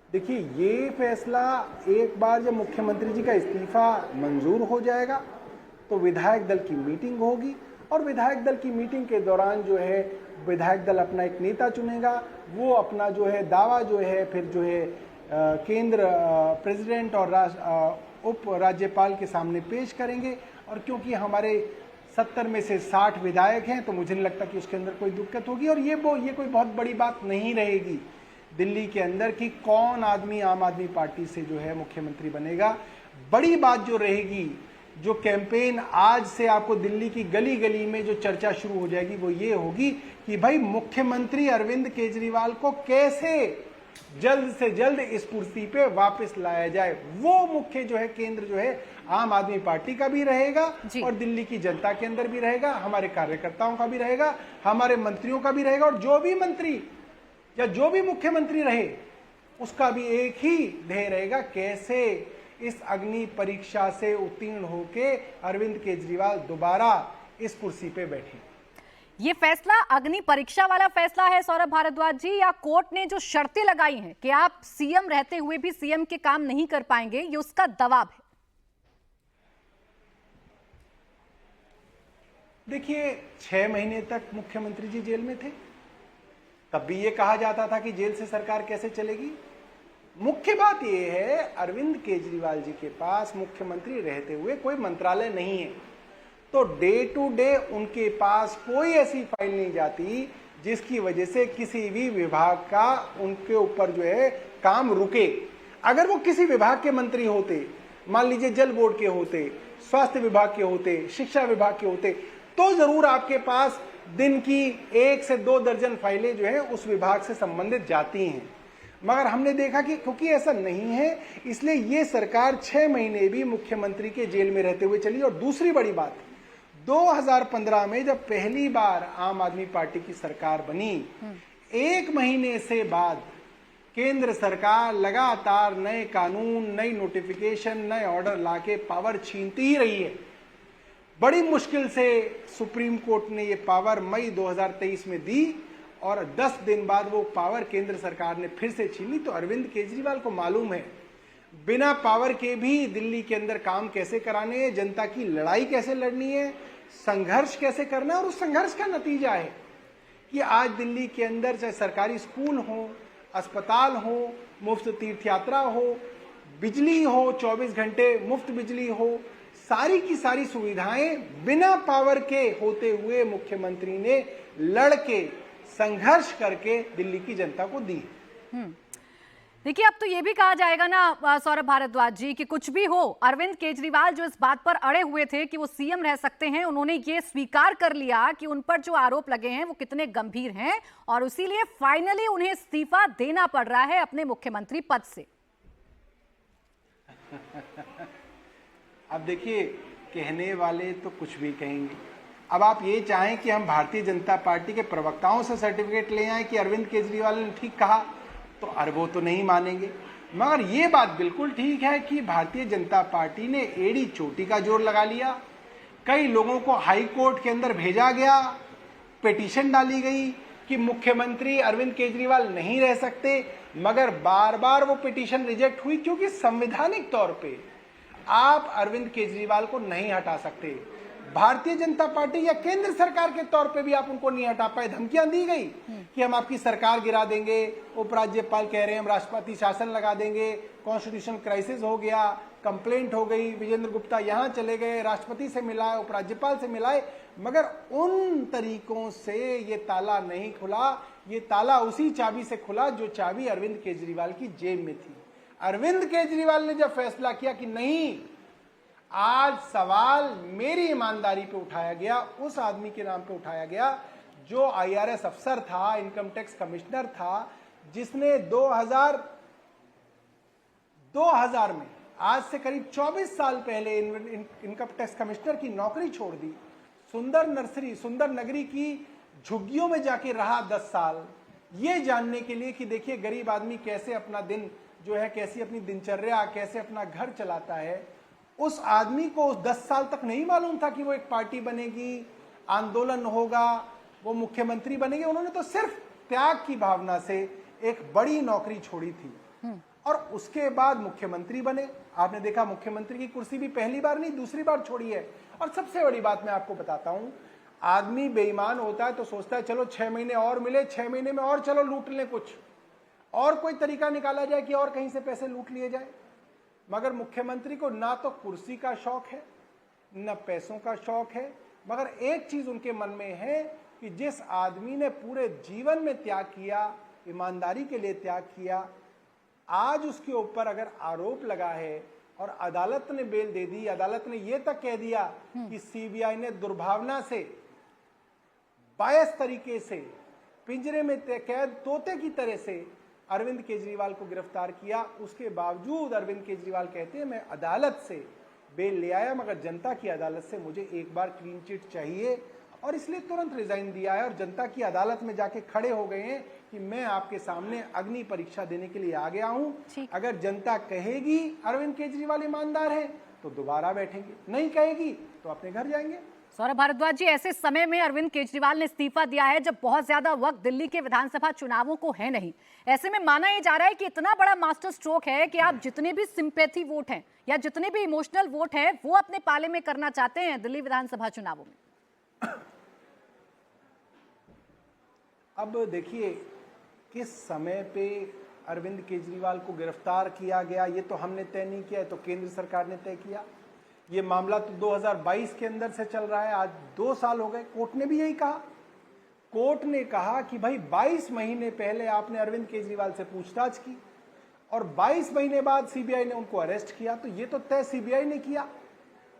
देखिए, ये फैसला एक बार जब मुख्यमंत्री जी का इस्तीफा मंजूर हो जाएगा तो विधायक दल की मीटिंग होगी, और विधायक दल की मीटिंग के दौरान जो है विधायक दल अपना एक नेता चुनेगा, वो अपना जो है दावा जो है फिर जो है केंद्र प्रेसिडेंट और उप राज्यपाल के सामने पेश करेंगे। और क्योंकि हमारे 70 में से 60 विधायक हैं तो मुझे नहीं लगता कि उसके अंदर कोई दिक्कत होगी, और ये कोई बहुत बड़ी बात नहीं रहेगी दिल्ली के अंदर कि कौन आदमी आम आदमी पार्टी से जो है मुख्यमंत्री बनेगा। बड़ी बात जो रहेगी, जो कैंपेन आज से आपको दिल्ली की गली गली में जो चर्चा शुरू हो जाएगी वो ये होगी कि भाई मुख्यमंत्री अरविंद केजरीवाल को कैसे जल्द से जल्द इस कुर्सी पे वापस लाया जाए। वो मुख्य जो है केंद्र जो है आम आदमी पार्टी का भी रहेगा और दिल्ली की जनता के अंदर भी रहेगा, हमारे कार्यकर्ताओं का भी रहेगा, हमारे मंत्रियों का भी रहेगा, और जो भी मंत्री या जो भी मुख्यमंत्री रहे उसका भी एक ही ध्येय रहेगा, कैसे इस अग्नि परीक्षा से उत्तीर्ण होके अरविंद केजरीवाल दोबारा इस कुर्सी पे बैठे। ये फैसला अग्नि परीक्षा वाला फैसला है सौरभ भारद्वाज जी, या कोर्ट ने जो शर्तें लगाई हैं कि आप सीएम रहते हुए भी सीएम के काम नहीं कर पाएंगे, ये उसका दबाव है? देखिए 6 महीने तक मुख्यमंत्री जी जेल में थे, तब भी ये कहा जाता था कि जेल से सरकार कैसे चलेगी। मुख्य बात यह है अरविंद केजरीवाल जी के पास मुख्यमंत्री रहते हुए कोई मंत्रालय नहीं है, तो डे टू डे उनके पास कोई ऐसी फाइल नहीं जाती जिसकी वजह से किसी भी विभाग का उनके ऊपर जो है काम रुके। अगर वो किसी विभाग के मंत्री होते, मान लीजिए जल बोर्ड के होते, स्वास्थ्य विभाग के होते, शिक्षा विभाग के होते, तो जरूर आपके पास दिन की 1 से 2 दर्जन फाइलें जो है उस विभाग से संबंधित जाती हैं। मगर हमने देखा कि क्योंकि ऐसा नहीं है, इसलिए ये सरकार 6 महीने भी मुख्यमंत्री के जेल में रहते हुए चली। और दूसरी बड़ी बात, 2015 में जब पहली बार आम आदमी पार्टी की सरकार बनी, 1 महीने से बाद केंद्र सरकार लगातार नए कानून, नई नोटिफिकेशन, नए ऑर्डर लाके पावर छीनती ही रही है। बड़ी मुश्किल से सुप्रीम कोर्ट ने ये पावर मई 2023 में दी और 10 दिन बाद वो पावर केंद्र सरकार ने फिर से छीन ली। तो अरविंद केजरीवाल को मालूम है बिना पावर के भी दिल्ली के अंदर काम कैसे कराने हैं, जनता की लड़ाई कैसे लड़नी है, संघर्ष कैसे करना है। और उस संघर्ष का नतीजा है कि आज दिल्ली के अंदर चाहे सरकारी स्कूल हो, अस्पताल हो, मुफ्त तीर्थ यात्रा हो, बिजली हो, 24 घंटे मुफ्त बिजली हो, सारी की सारी सुविधाएं बिना पावर के होते हुए मुख्यमंत्री ने लड़के संघर्ष करके दिल्ली की जनता को दी। देखिए, अब तो ये भी कहा जाएगा ना सौरभ भारद्वाज जी कि कुछ भी हो, अरविंद केजरीवाल जो इस बात पर अड़े हुए थे कि वो सीएम रह सकते हैं, उन्होंने ये स्वीकार कर लिया कि उन पर जो आरोप लगे हैं वो कितने गंभीर हैं और इसीलिए फाइनली उन्हें इस्तीफा देना पड़ रहा है अपने मुख्यमंत्री पद से। अब देखिए, कहने वाले तो कुछ भी कहेंगे। अब आप ये चाहें कि हम भारतीय जनता पार्टी के प्रवक्ताओं से सर्टिफिकेट ले आए कि अरविंद केजरीवाल ने ठीक कहा, तो वो तो नहीं मानेंगे। मगर ये बात बिल्कुल ठीक है कि भारतीय जनता पार्टी ने एड़ी चोटी का जोर लगा लिया। कई लोगों को हाई कोर्ट के अंदर भेजा गया, पिटीशन डाली गई कि मुख्यमंत्री अरविंद केजरीवाल नहीं रह सकते, मगर बार बार वो पिटीशन रिजेक्ट हुई क्योंकि संवैधानिक तौर पे आप अरविंद केजरीवाल को नहीं हटा सकते। भारतीय जनता पार्टी या केंद्र सरकार के तौर पे भी आप उनको नहीं हटा पाए। धमकियां दी गई कि हम आपकी सरकार गिरा देंगे, उपराज्यपाल कह रहे हैं हम राष्ट्रपति शासन लगा देंगे, कॉन्स्टिट्यूशन क्राइसिस हो गया, कंप्लेंट हो गई, विजेंद्र गुप्ता यहां चले गए, राष्ट्रपति से मिलाए, उपराज्यपाल से मिलाए, मगर उन तरीकों से ये ताला नहीं खुला। ये ताला उसी चाबी से खुला जो चाबी अरविंद केजरीवाल की जेब में थी। अरविंद केजरीवाल ने जब फैसला किया कि नहीं, आज सवाल मेरी ईमानदारी पे उठाया गया, उस आदमी के नाम पे उठाया गया जो IRS अफसर था, इनकम टैक्स कमिश्नर था, जिसने 2000 में, आज से करीब 24 साल पहले इनकम टैक्स कमिश्नर की नौकरी छोड़ दी, सुंदर नगरी की झुग्गियों में जाके रहा 10 साल, ये जानने के लिए कि देखिए गरीब आदमी कैसे अपना दिन जो है, कैसी अपनी दिनचर्या, कैसे अपना घर चलाता है। उस आदमी को 10 साल तक नहीं मालूम था कि वो एक पार्टी बनेगी, आंदोलन होगा, वो मुख्यमंत्री बनेंगे। उन्होंने तो सिर्फ त्याग की भावना से एक बड़ी नौकरी छोड़ी थी और उसके बाद मुख्यमंत्री बने। आपने देखा मुख्यमंत्री की कुर्सी भी पहली बार नहीं, दूसरी बार छोड़ी है। और सबसे बड़ी बात मैं आपको बताता हूं, आदमी बेईमान होता है तो सोचता है चलो 6 महीने और मिले, 6 महीने में और चलो लूट लें, कुछ और कोई तरीका निकाला जाए कि और कहीं से पैसे लूट लिए जाए। मगर मुख्यमंत्री को ना तो कुर्सी का शौक है, न पैसों का शौक है, मगर एक चीज उनके मन में है कि जिस आदमी ने पूरे जीवन में त्याग किया ईमानदारी के लिए त्याग किया। आज उसके ऊपर अगर आरोप लगा है और अदालत ने बेल दे दी, अदालत ने यह तक कह दिया कि सीबीआई ने दुर्भावना से, बायस तरीके से, पिंजरे में कैद तोते की तरह से अरविंद केजरीवाल को गिरफ्तार किया, उसके बावजूद अरविंद केजरीवाल कहते हैं मैं अदालत से बेल ले आया, मगर जनता की अदालत से मुझे एक बार क्लीन चिट चाहिए और इसलिए तुरंत रिजाइन दिया है और जनता की अदालत में जाके खड़े हो गए हैं कि मैं आपके सामने अग्नि परीक्षा देने के लिए आ गया हूं। अगर जनता कहेगी अरविंद केजरीवाल ईमानदार है तो दोबारा बैठेंगे, नहीं कहेगी तो अपने घर जाएंगे। सौरभ भारद्वाज जी, ऐसे समय में अरविंद केजरीवाल ने इस्तीफा दिया है जब बहुत ज्यादा वक्त दिल्ली के विधानसभा चुनावों को है नहीं। ऐसे में माना यह जा रहा है कि इतना बड़ा मास्टर स्ट्रोक है कि आप जितने भी सिंपैथी वोट हैं या जितने भी इमोशनल वोट हैं वो अपने पाले में करना चाहते हैं दिल्ली विधानसभा चुनावों में। अब देखिए किस समय पे अरविंद केजरीवाल को गिरफ्तार किया गया ये तो हमने तय नहीं किया, तो केंद्र सरकार ने तय किया। ये मामला तो 2022 के अंदर से चल रहा है, आज 2 साल हो गए। कोर्ट ने भी यही कहा, कोर्ट ने कहा कि भाई 22 महीने पहले आपने अरविंद केजरीवाल से पूछताछ की और 22 महीने बाद सीबीआई ने उनको अरेस्ट किया, तो ये तो तय सीबीआई ने किया।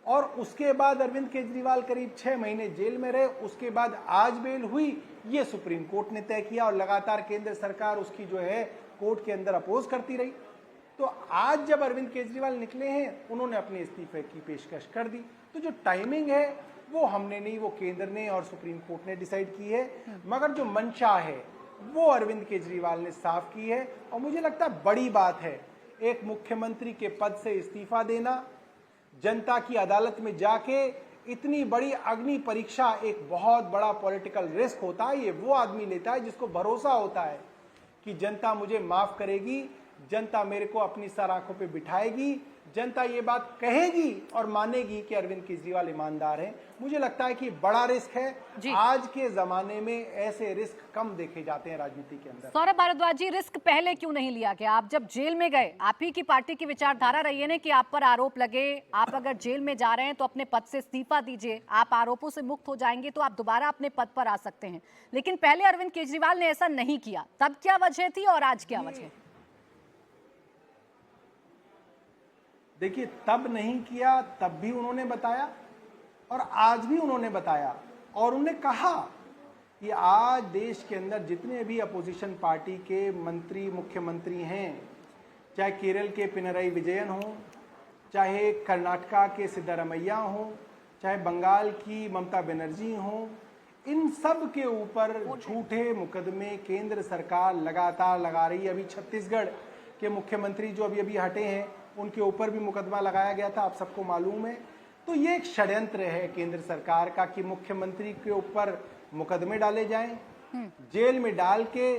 और उसके बाद अरविंद केजरीवाल करीब 6 महीने जेल में रहे, उसके बाद आज बेल हुई, ये सुप्रीम कोर्ट ने तय किया और लगातार केंद्र सरकार उसकी जो है कोर्ट के अंदर अपोज करती रही। तो आज जब अरविंद केजरीवाल निकले हैं, उन्होंने अपने इस्तीफे की पेशकश कर दी, तो जो टाइमिंग है वो हमने नहीं, वो केंद्र ने और सुप्रीम कोर्ट ने डिसाइड की है, मगर जो मंशा है वो अरविंद केजरीवाल ने साफ की है। और मुझे लगता है बड़ी बात है एक मुख्यमंत्री के पद से इस्तीफा देना, जनता की अदालत में जाके इतनी बड़ी अग्नि परीक्षा, एक बहुत बड़ा पॉलिटिकल रिस्क होता है, ये वो आदमी लेता है जिसको भरोसा होता है कि जनता मुझे माफ करेगी, जनता मेरे को अपनी सर आंखों पे बिठाएगी, जनता ये बात कहेगी और मानेगी कि अरविंद केजरीवाल ईमानदार हैं। मुझे लगता है कि बड़ा रिस्क है। आज के जमाने में ऐसे रिस्क कम देखे जाते हैं राजनीति के अंदर। सौरभ भारद्वाज जी, रिस्क पहले क्यों नहीं लिया गया? आप जब जेल में गए, आप ही की पार्टी की विचारधारा रही है ना कि आप पर आरोप लगे, आप अगर जेल में जा रहे हैं तो अपने पद से इस्तीफा दीजिए, आप आरोपों से मुक्त हो जाएंगे तो आप दोबारा अपने पद पर आ सकते हैं। लेकिन पहले अरविंद केजरीवाल ने ऐसा नहीं किया, तब क्या वजह थी और आज क्या वजह? देखिए, तब नहीं किया, तब भी उन्होंने बताया और आज भी उन्होंने बताया और उन्होंने कहा कि आज देश के अंदर जितने भी अपोजिशन पार्टी के मंत्री, मुख्यमंत्री हैं, चाहे केरल के पिनराई विजयन हो, चाहे कर्नाटका के सिद्धारमैया हो, चाहे बंगाल की ममता बनर्जी हो, इन सब के ऊपर झूठे मुकदमे केंद्र सरकार लगातार लगा रही है। अभी छत्तीसगढ़ के मुख्यमंत्री जो अभी हटे हैं, उनके ऊपर भी मुकदमा लगाया गया था, आप सबको मालूम है। तो ये एक षड्यंत्र है केंद्र सरकार का कि मुख्यमंत्री के ऊपर मुकदमे डाले जाएं, जेल में डाल के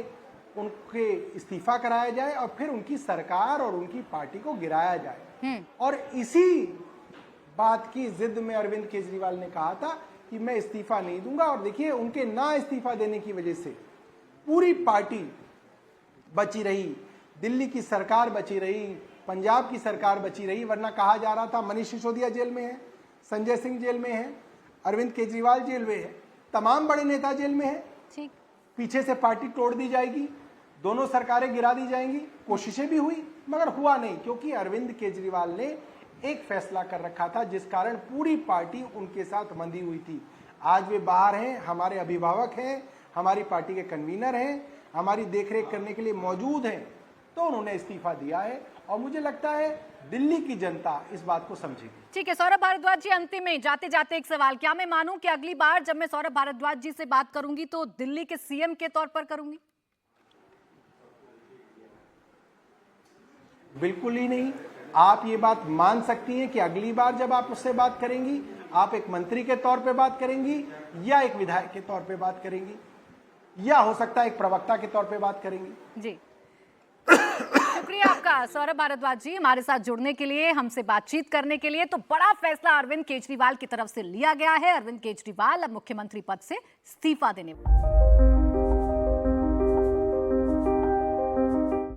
उनके इस्तीफा कराया जाए और फिर उनकी सरकार और उनकी पार्टी को गिराया जाए। और इसी बात की जिद में अरविंद केजरीवाल ने कहा था कि मैं इस्तीफा नहीं दूंगा। और देखिए, उनके ना इस्तीफा देने की वजह से पूरी पार्टी बची रही, दिल्ली की सरकार बची रही, पंजाब की सरकार बची रही। वरना कहा जा रहा था मनीष सिसोदिया जेल में है, संजय सिंह जेल में है, अरविंद केजरीवाल जेल में है, तमाम बड़े नेता जेल में है, पीछे से पार्टी तोड़ दी जाएगी, दोनों सरकारें गिरा दी जाएंगी। कोशिशें भी हुई मगर हुआ नहीं, क्योंकि अरविंद केजरीवाल ने एक फैसला कर रखा था जिस कारण पूरी पार्टी उनके साथ बंधी हुई थी। आज वे बाहर हैं, हमारे अभिभावक हैं, हमारी पार्टी के कन्वीनर हैं, हमारी देखरेख करने के लिए मौजूद हैं, तो उन्होंने इस्तीफा दिया है और मुझे लगता है दिल्ली की जनता इस बात को समझेगी। ठीक है सौरभ भारद्वाज जी, अंतिम में जाते जाते एक सवाल, क्या मैं मानूं कि अगली बार जब मैं सौरभ भारद्वाज जी से बात करूंगी तो दिल्ली के सीएम के तौर पर करूंगी? बिल्कुल ही नहीं। आप ये बात मान सकती हैं कि अगली बार जब आप उससे बात करेंगी, आप एक मंत्री के तौर पे बात करेंगी या एक विधायक के तौर पे बात करेंगी या हो सकता है एक प्रवक्ता के तौर पे बात करेंगी। जी, शुक्रिया आपका सौरभ भारद्वाज जी हमारे साथ जुड़ने के लिए, हमसे बातचीत करने के लिए। तो बड़ा फैसला अरविंद केजरीवाल की तरफ से लिया गया है। अरविंद केजरीवाल अब मुख्यमंत्री पद से इस्तीफा देने वाले।